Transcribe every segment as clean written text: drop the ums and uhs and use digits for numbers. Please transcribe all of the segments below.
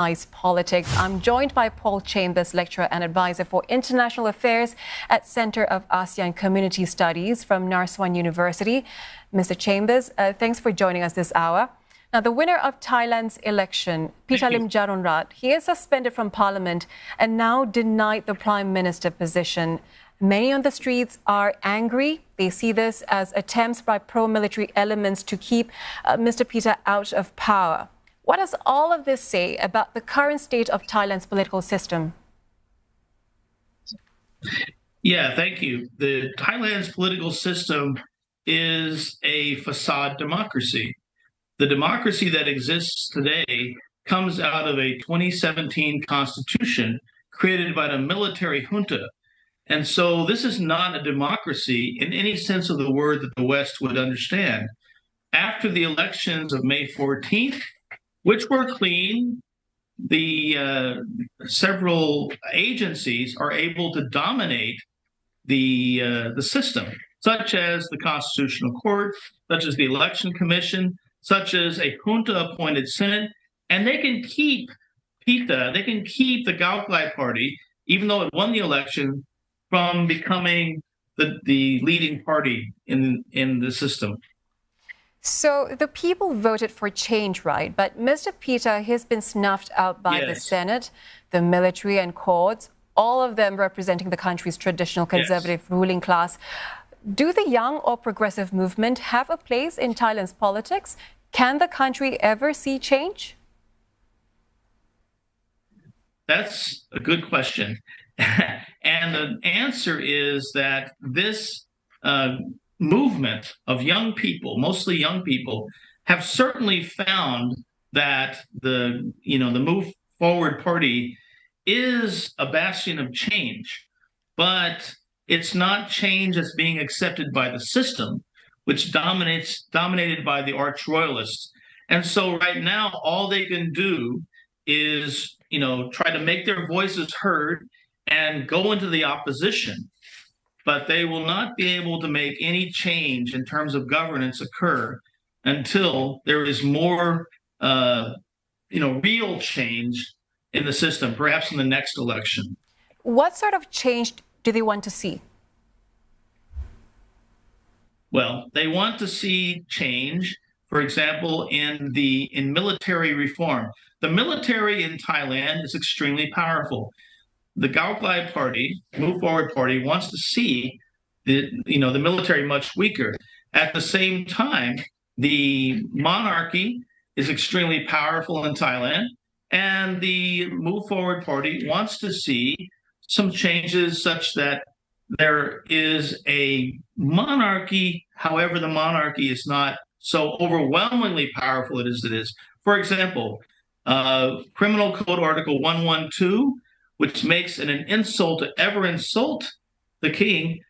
Politics. I'm joined by Paul Chambers, lecturer and advisor for international affairs at Center of ASEAN Community Studies from Naresuan University. Mr. Chambers, thanks for joining us this hour. Now, the winner of Thailand's election, Pitalim Jarunrat, he is suspended from parliament and now denied the prime minister position. Many on the streets are angry. They see this as attempts by pro-military elements to keep Mr. Pita out of power. What does all of this say about the current state of Thailand's political system? Yeah, thank you. Thailand's political system is a facade democracy. The democracy that exists today comes out of a 2017 constitution created by the military junta. And so this is not a democracy in any sense of the word that the West would understand. After the elections of May 14th, which were clean, the several agencies are able to dominate the system, such as the Constitutional Court, such as the Election Commission, such as a junta-appointed Senate, and they can keep PITA, they can keep the Gauklai Party, even though it won the election, from becoming the leading party in the system. So the people voted for change, right? But Mr. Pita has been snuffed out by the Senate, the military and courts, all of them representing the country's traditional conservative ruling class. Do the young or progressive movement have a place in Thailand's politics? Can the country ever see change? That's a good question. And the answer is that this movement of young people, mostly young people, have certainly found that the Move Forward Party is a bastion of change, but it's not change that's being accepted by the system, which dominated by the arch royalists. And so right now, all they can do is, try to make their voices heard and go into the opposition. But they will not be able to make any change in terms of governance occur until there is more, real change in the system, perhaps in the next election. What sort of change do they want to see? Well, they want to see change, for example, in military reform. The military in Thailand is extremely powerful. The Gauklai Party, Move Forward Party, wants to see the military much weaker. At the same time, the monarchy is extremely powerful in Thailand, and the Move Forward Party wants to see some changes such that there is a monarchy. However, the monarchy is not so overwhelmingly powerful as it is. For example, Criminal Code Article 112, which makes it an insult to ever insult the king.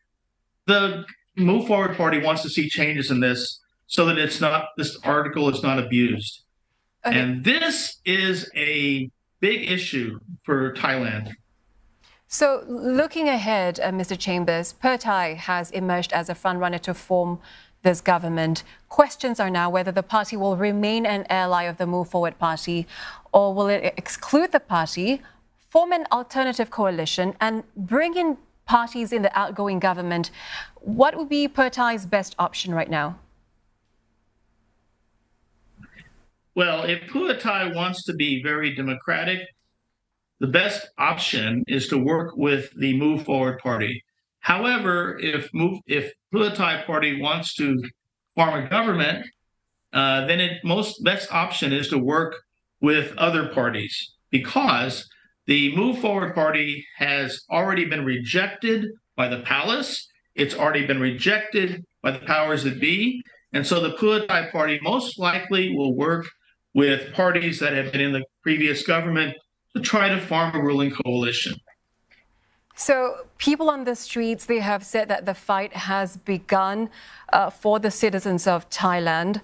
The Move Forward Party wants to see changes in this so that this article is not abused. Okay. And this is a big issue for Thailand. So looking ahead, Mr. Chambers, Pheu Thai has emerged as a frontrunner to form this government. Questions are now whether the party will remain an ally of the Move Forward Party, or will it exclude the party, form an alternative coalition and bring in parties in the outgoing government. What would be Pheu Thai's best option right now? Well, if Pheu Thai wants to be very democratic, the best option is to work with the Move Forward Party. However, if Pheu Thai Party wants to form a government, then best option is to work with other parties, because the Move Forward Party has already been rejected by the palace. It's already been rejected by the powers that be. And so the Pheu Thai Party most likely will work with parties that have been in the previous government to try to form a ruling coalition. So people on the streets, they have said that the fight has begun for the citizens of Thailand.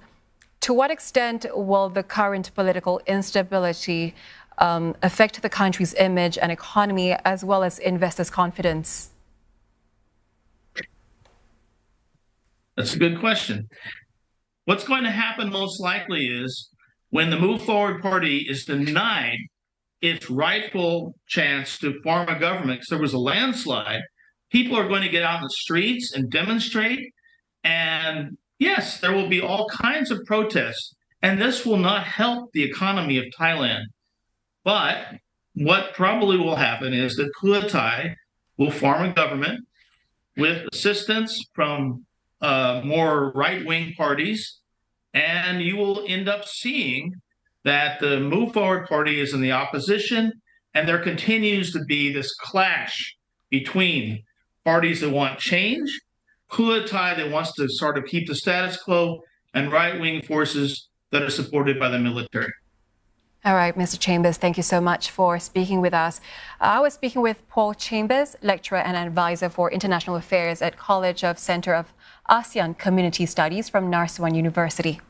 To what extent will the current political instability affect the country's image and economy, as well as investors' confidence? That's a good question. What's going to happen most likely is when the Move Forward Party is denied its rightful chance to form a government, because there was a landslide, people are going to get out in the streets and demonstrate. And yes, there will be all kinds of protests. And this will not help the economy of Thailand. But what probably will happen is that Pheu Thai will form a government with assistance from more right-wing parties, and you will end up seeing that the Move Forward Party is in the opposition, and there continues to be this clash between parties that want change, Pheu Thai that wants to sort of keep the status quo, and right-wing forces that are supported by the military. All right, Mr. Chambers, thank you so much for speaking with us. I was speaking with Paul Chambers, lecturer and advisor for international affairs at College of Center of ASEAN Community Studies from Naresuan University.